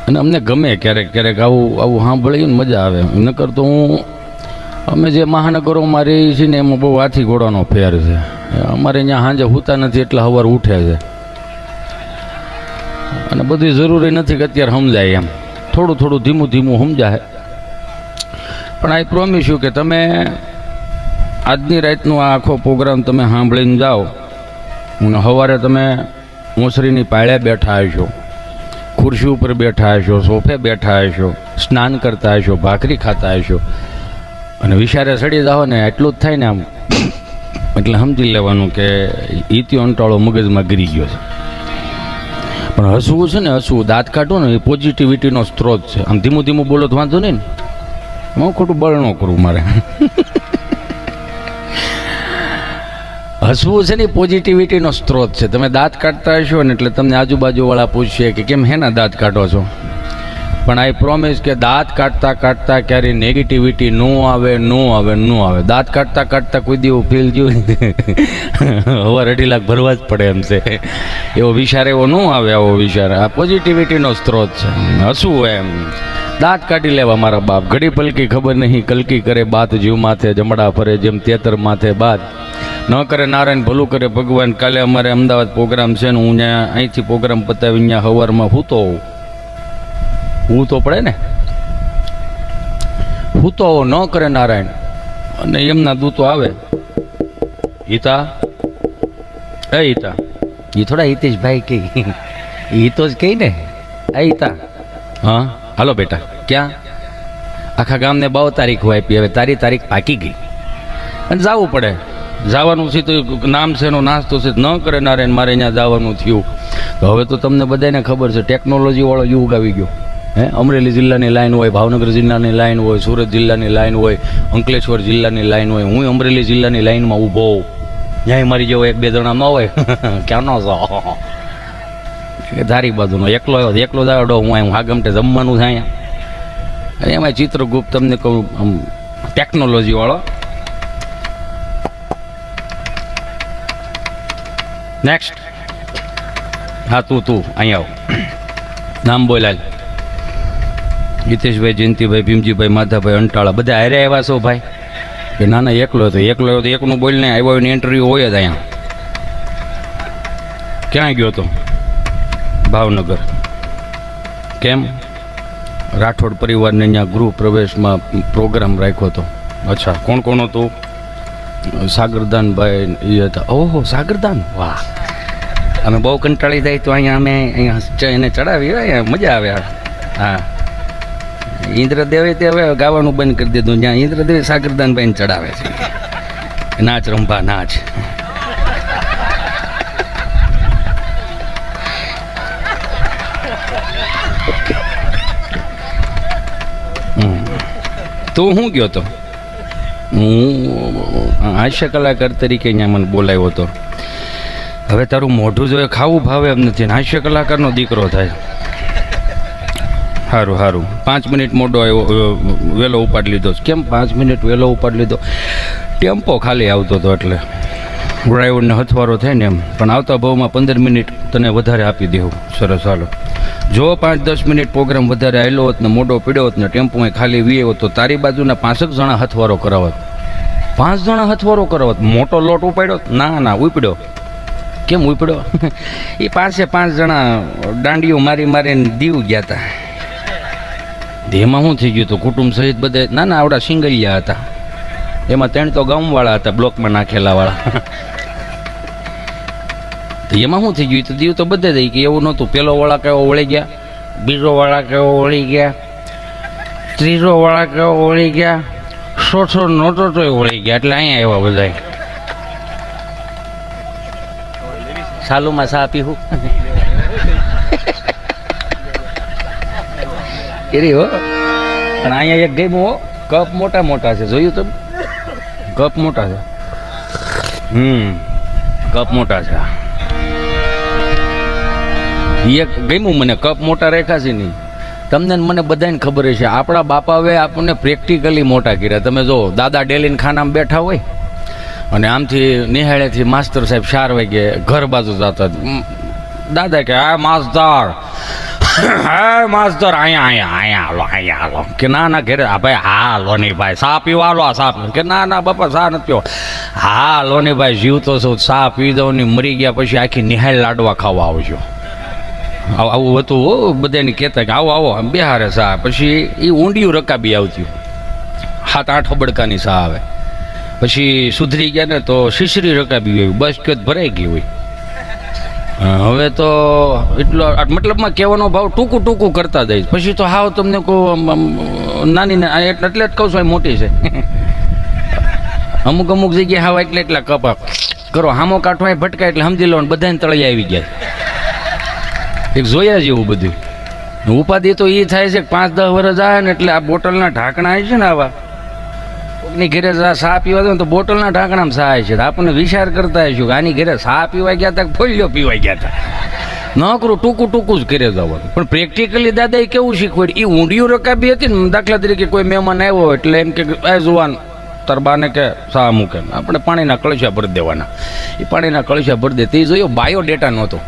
અને અમને ગમે ક્યારેક ક્યારેક આવું આવું સાંભળીને મજા આવે. નકર તો અમે જે મહાનગરોમાં રહીએ છીએ ને એમાં બહુ હાથી ઘોડાનો ફેર છે. અમારે અહીંયા સાંજે સૂતા નથી એટલે સવારે ઉઠે છે. અને બધી જરૂરી નથી કે અત્યારે સમજાય, એમ થોડું થોડું ધીમું ધીમું સમજાય. પણ આઈ પ્રોમિસ યુ કે તમે આજની રાતનો આ આખો પ્રોગ્રામ તમે સાંભળીને જાઓ અને સવારે તમે મોસરીની પાળે બેઠા હશો, ખુરશી ઉપર બેઠા હશો, સોફે બેઠા હશો, સ્નાન કરતા હશો, ભાખરી ખાતા હશો અને વિચારે સડી જાઓ ને એટલું જ થાય ને આમ એટલે સમજી લેવાનું કે ઈત્યો અંટાળો મગજમાં ગરી ગયો છે. પણ હસવું છે ને, હસવું દાંત કાઢો ને એ પોઝિટિવિટીનો સ્ત્રોત છે. આમ ધીમું ધીમું બોલો તો વાંધો નહીં ને, હું ખોટું બળ ન કરું મારે. હસવું છે ને પોઝિટિવિટીનો સ્ત્રોત છે. તમે દાંત કાઢતા હશો ને એટલે તમને આજુબાજુવાળા પૂછશે કે કેમ હેના દાંત કાઢો છો, પણ આઈ પ્રોમિસ કે દાંત કાઢતા કાઢતા ક્યારેય નેગેટિવિટી નો આવે. દાંત કાઢતા કાઢતા કોઈ દિવસ ફીલ થયું હવે 2.5 લાખ ભરવા જ પડે એમ છે એવો વિચાર એવો ન આવે. આવો વિચાર આ પોઝિટિવિટીનો સ્ત્રોત છે. હસવું એમ દાંત કાઢી લેવા મારા બાપ. ઘડી પલકી ખબર નહીં કલકી કરે બાત જીવ માથે જમડા ફરે જેમ તેતર માથે બાદ ન કરે નારાયણ ભલું કરે ભગવાન. કાલે અમારે અમદાવાદ પ્રોગ્રામ છે ને હું ત્યાં અહીંથી પ્રોગ્રામ પતાવી ત્યાં સવારમાં સૂતો હોઉં. હું તો પડે ને સૂતો હોવો ન કરે નારાયણ અને એમના દૂતો આવે. હિતા એ હિતા એ થોડા હિતેશભાઈ કહી હિતો જ કહી ને. એ હિતા હા હાલો બેટા ક્યાં? આખા ગામને 12 તારીખ હોય આપી, હવે તારી તારીખ પાકી ગઈ અને જવું પડે. જવાનું છે તો નામ છે એનો નાસ્તો છે ન કરે નારાયણ મારે અહીંયા જવાનું થયું. તો હવે તો તમને બધાને ખબર છે ટેકનોલોજીવાળો યુગ આવી ગયો. અમરેલી જિલ્લાની લાઈન હોય, ભાવનગર જિલ્લાની લાઈન હોય, સુરત જિલ્લાની લાઈન હોય, અંકલેશ્વર જિલ્લાની લાઈન હોય. હું અમરેલી જિલ્લાની લાઈનમાં ઊભો હોઉં. ત્યાં મારી જેવો 1-2 જણા ન હોય ક્યાં ન જાઓ ધારી બાજુનો એકલો દાડો હું અહીં આગમટે જમવાનું છે અહીંયા. અને એમાં ચિત્રગુપ્ત તમને કહું આમ ટેકનોલોજીવાળો. નેક્સ્ટ હા તું અહીંયા આવ. નામ બોલાય હિતેશભાઈ, જયંતિભાઈ, ભીમજીભાઈ, માધાભાઈ, અંટાળા બધા હારે આવ્યા છો ભાઈ કે ના ના એકલો હતો એકનું બોલીને આવ્યો હોય ને ઇન્ટરવ્યૂ હોય જ અહીંયા. ક્યાં ગયો હતો? ભાવનગર. કેમ? રાઠોડ પરિવારને અહીંયા ગૃહ પ્રવેશમાં પ્રોગ્રામ રાખ્યો હતો. અચ્છા કોણ કોણ હતું? સાગરદાનભાઈ એ હતા. ઓહો સાગરદાન, વાહ. અમે બહુ કંટાળી જાય તો અહીંયા અમે એને ચડાવી અહીંયા મજા આવે. હા ઇન્દ્રદેવે તે હવે ગાવાનું બંધ કરી દીધું. જ્યાં ઇન્દ્રદેવ સાગરદાનભાઈને ચડાવે છે. નાચ રંભા નાચ. તું શું ગયો તો? હું હાસ્ય કલાકાર તરીકે અહીંયા મને બોલાવ્યો હતો. હવે તારું મોઢું જોઈએ ખાવું ભાવે એમ નથી. હાસ્ય કલાકારનો દીકરો થાય. સારું 5 મિનિટ મોડો આવ્યો, વહેલો ઉપાડી લીધો. કેમ 5 મિનિટ વહેલો ઉપાડી લીધો? ટેમ્પો ખાલી આવતો હતો એટલે ડ્રાઈવરને હથવારો થાય ને એમ. પણ આવતા ભાવમાં 15 મિનિટ તને વધારે આપી દેવું. સરસ હાલો. જો 5-10 મિનિટ પ્રોગ્રામ વધારે આવેલો હોત ને મોડો પીડ્યો હોત ને ટેમ્પો ખાલી વીએ તો તારી બાજુના 5 જણા હથવારો કરાવત. 5 જણા હથવારો કરાવત. મોટો લોટ ઉપાડ્યો? ના ઉપડ્યો. કેમ ઉપડ્યો? એ 5 જણા દાંડીઓ મારીને દીવ ગયા હતા. એમાં શું થઈ ગયું હતું? કુટુંબ સહિત બધા ના આવડા સિંગલિયા હતા. એમાં 3 તો ગામવાળા હતા, બ્લોકમાં નાખેલાવાળા. એમાં શું થઈ ગયું? તો દીવ તો બધે થઈ કે એવું નહોતું. પેલો વાળા કેવો વળી ગયા, બીજો વાળા કેવો વળી ગયા, ત્રીજો વાળા કેવો વળી ગયા, ચોથો નહોતો તોય વળી ગયા. એટલે અહીંયા એવા બધા સાલુમાં સા પીવું એરી હો. પણ અહીંયા એક ગેમ હો, કપ મોટા છે. જોયું તમે? કપ મોટા છે. કપ મોટા છે. એક ગમ્યું મને. કપ મોટા રેખા છે નહીં. તમને મને બધાને ખબર છે આપણા બાપાએ આપણને પ્રેક્ટિકલી મોટા કર્યા. તમે જો દાદા ડેલીન ખાનામાં બેઠા હોય અને આમથી નિહાળેથી માસ્તર સાહેબ 4 વાગે ઘર બાજુ જતા. દાદા કે આ માસ્તર હા માસ્તર અહીંયા હાલો કે ના ઘેરે હા ભાઈ હા હાલો નહીં ભાઈ સા પીવા હાલો આ સા પીવો કે ના બાપા સા નથી પીવો હા હાલો નહીં ભાઈ જીવતો છું સા પી દઉં ને મરી ગયા પછી આખી નિહાળ લાડવા ખાવા આવજો આવું હતું હો બધાને કહેતા કે આવો બિહારે સા પછી એ ઊંડિયું રકાબી આવતી 7-8 બડકાની સા આવે પછી સુધરી ગયા ને તો શીશરી રકાબી હોય બસ કે ભરાઈ ગઈ હોય હવે તો એટલો મતલબમાં કહેવાનો ભાવ ટૂંકું કરતા જઈશ પછી તો હાવ તમને કહું નાની એટલે જ કહું છું મોટી છે અમુક જગ્યાએ હાવ એટલા કપા કરો હામો કાઢવા ભટકાય એટલે સમજી લો ને બધાને તળિયે આવી ગયા એક જોયા જેવું બધું ઉપાધિ તો એ થાય છે કે 5-10 વર્ષ આવે ને એટલે આ બોટલના ઢાંકણા આવે છે ને આવા કોકની ઘરે સા પીવા દો ને તો બોટલના ઢાંકણામાં સા આવે છે આપણને વિચાર કરતા હશું કે આની ઘરે સા પીવા ગયા હતા ફોલ્યો પીવા ગયા હતા ન કરું ટૂંકું જ કરે જવાનું પણ પ્રેક્ટિકલી દાદાએ કેવું શીખવાડ્યું એ ઊંડિયું રકાબી હતી ને દાખલા તરીકે કોઈ મહેમાન આવ્યો એટલે એમ કે જુવાન તરબાને કે સા મૂકે આપણે પાણીના કળશા ભરી દેવાના એ પાણીના કળશા ભરી દે તે જોયો બાયોડેટા નહોતો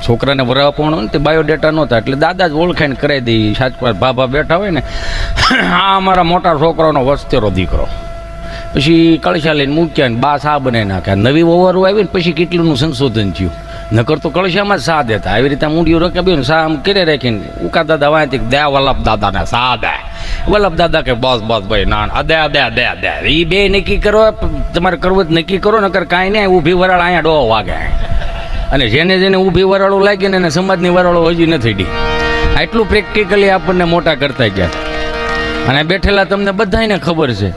છોકરાને વરાવા પણ ને તે બાયોડેટા નહોતા એટલે દાદા જ ઓળખાઈને કરાવી દઈ સાચવા ભાભા બેઠા હોય ને આ અમારા મોટા છોકરાનો વસ્તેરો દીકરો પછી કળશા લઈને મૂક્યા ને બા સા બનાવી નાખ્યા નવી ઓવરો આવી ને પછી કેટલુંનું સંશોધન થયું નકર તો કળશામાં જ સા દેતા આવી રીતે મૂંડિયું રકાબ્યું ને સા આમ કરે રાખીને ઉકા દાદા વાંચી દે વલ્લભ દાદાને સા દે વલ્લભ દાદા કે બસ ભાઈ ના અદે એ બે નક્કી કરો તમારે કરવું જ નક્કી કરો નકર કાંઈ નહીં ઊભી વરાળ અહીંયા ડો વાગે અને જેને ઊભી વરાળો લાગી ને એને સમાજની વરાળો હજી નથી ડી આટલું પ્રેક્ટિકલી આપણને મોટા કરતા ગયા અને બેઠેલા તમને બધાને ખબર છે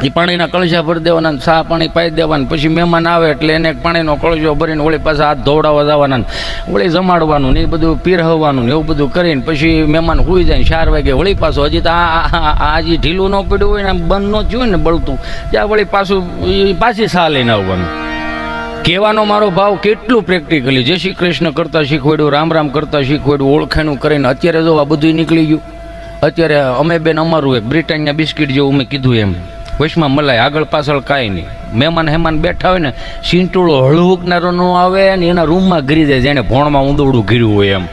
એ પાણીના કળશા ભરી દેવાના સા પાણી પાઈ દેવાના પછી મહેમાન આવે એટલે એને પાણીનો કળશો ભરીને વળી પાછા હાથ ધોવડાવવા જવાના વળી જમાડવાનું ને એ બધું પીરહવાનું ને એવું બધું કરીને પછી મહેમાન હોઈ જાય 4 વાગે વળી પાછું હજી તો આ હજી ઢીલું ન પડ્યું હોય ને બંધ ન થયું હોય ને બળતું ત્યાં વળી પાછું પાછી સા લઈને આવવાનું કહેવાનો મારો ભાવ કેટલું પ્રેક્ટિકલી જય શ્રી કૃષ્ણ કરતા શીખવાડ્યું રામ કરતા શીખવાડ્યું ઓળખાણું કરીને અત્યારે જો આ બધું નીકળી ગયું અત્યારે અમે બેન અમારું એક બ્રિટાનિયા બિસ્કિટ જેવું મેં કીધું એમ વચમાં મલાઈ આગળ પાછળ કાંઈ નહીં મહેમાન બેઠા હોય ને સીંટોળો હળવુકનારો ન આવે ને એના રૂમમાં ગરી જાય જેને ભોણમાં ઊંધોડું ગીર્યું હોય એમ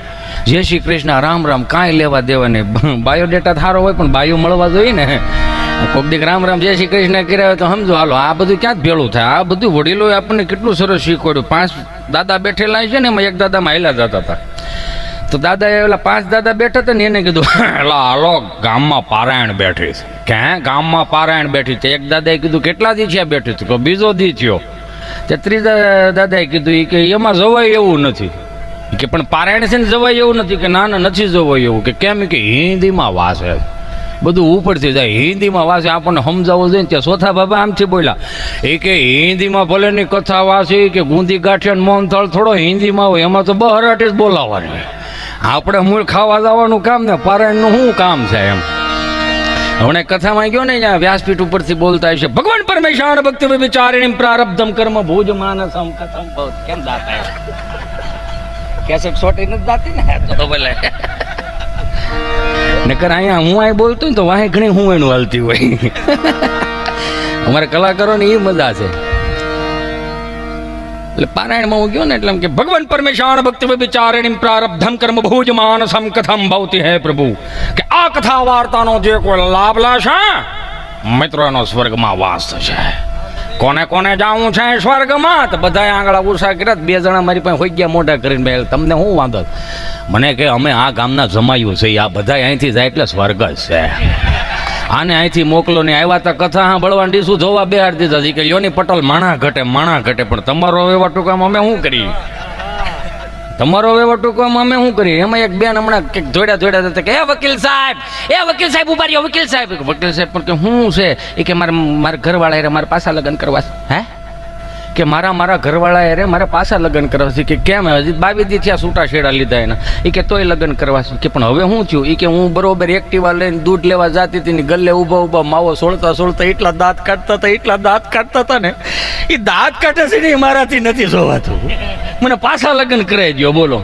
જય શ્રી કૃષ્ણ રામ કાંઈ લેવા દેવા નહીં બાયોડેટા સારો હોય પણ બાયો મળવા જોઈએ ને કોક દીક રામ જય શ્રી કૃષ્ણ કર્યા હોય તો સમજો હાલો આ બધું ક્યાં જ ભેળું થાય આ બધું વડીલોએ આપણને કેટલું સરસ શીખવાડ્યું 5 દાદા બેઠેલા છે ને એમાં એક દાદામાં હાલ્યા જતા હતા તો દાદાએ ઓલા 5 દાદા બેઠા હતા ને એને કીધું હાલો ગામમાં પારાયણ બેઠી છે ક્યાં ગામમાં પારાયણ બેઠી છે એક દાદાએ કીધું કેટલા દી થયા બેઠી હતી બીજો દી થયો તે ત્રીજા દાદાએ કીધું કે એમાં જવાય એવું નથી કે પણ પારાયણ છે ને જવાય એવું નથી કે ના નથી જવાય એવું કે કેમ કે હિન્દીમાં વાસે બધું ઉપરથી જાય હિન્દીમાં વાસે આપણને સમજાવવું જોઈએ ત્યાં ચોથા બાબા આમથી બોલ્યા એ કે હિન્દીમાં ભલેની કથા વાસી કે ગુંદી ગાંઠિયા મોહનથાળ થોડો હિન્દીમાં હોય એમાં તો બહરાટી જ બોલાવવાની આપણે મૂળ ખાવા જવાનું કામ ને પારાયણનું શું કામ છે એમ હમણાં કથામાં ગયો ને ત્યાં વ્યાસપીઠ ઉપરથી બોલતા હશે ભગવાન પરમેશ્વર ભક્તિ વિચારિણી પ્રારબ્ધમ કર્મ ભુજ માનસમ કથમ ભવત કેમ દાતા કેસેટ છોટી નથી દાતી ને તો બોલે નકર અહીંયા હું અહીં બોલતો ને તો વાહે ઘણી હું એનું હાલતી હોય અમારા કલાકારોને એ મજા છે એટલે પારાયણમાં હું ગયો ને એટલે કે ભગવાન પરમેશ્વર ભક્તિ વિચારિણી પ્રારબ્ધમ કર્મ ભુજ માનસમ કથમ ભવતી હે પ્રભુ કે આ કથા વાર્તાનો જે કોઈ લાભ લેશે મિત્રોનો સ્વર્ગમાં વાસ થશે કોને જાવું છે સ્વર્ગમાં તો બધા આંગળા ઉષા કર્યા 2 જણા મારી પાસે હોઈ ગયા મોઢા કરીને બે તમને શું વાંધો મને કે અમે આ ગામના જમાયું છે આ બધા અહીંથી જાય એટલે સ્વર્ગ જ છે આને અહીંથી મોકલો ને આવ્યા તા કથા સાંભળવાની ડીશું જોવા બેહાડ દીધા કે યોની પટેલ માણા ઘટે પણ તમારો એવા ટૂંકામ અમે શું કરીએ તમારો એવા ટૂંકામ અમે શું કરીએ એમાં એક બેન હમણાં કંઈક જોડ્યા હતા કે વકીલ સાહેબ ઉભા રહ્યો વકીલ સાહેબ પણ કે શું છે એ કે મારા ઘરવાળા મારા પાછા લગ્ન કરવા હે કે મારા ઘરવાળા રે મારે પાછા લગ્ન કરવા છે કે કેમ હજી 22 દી થયા છૂટા છેડા લીધા એના એ કે તોય લગ્ન કરવા છે કે પણ હવે શું થયું એ કે હું બરોબર એક્ટિવા લઈને દૂધ લેવા જતી હતી ને ગલ્લે ઊભા માવો સોળતા એટલા દાંત કાઢતા હતા ને એ દાંત કાઢે છે ને મારાથી નથી જોવાતું મને પાછા લગ્ન કરાવી દો બોલો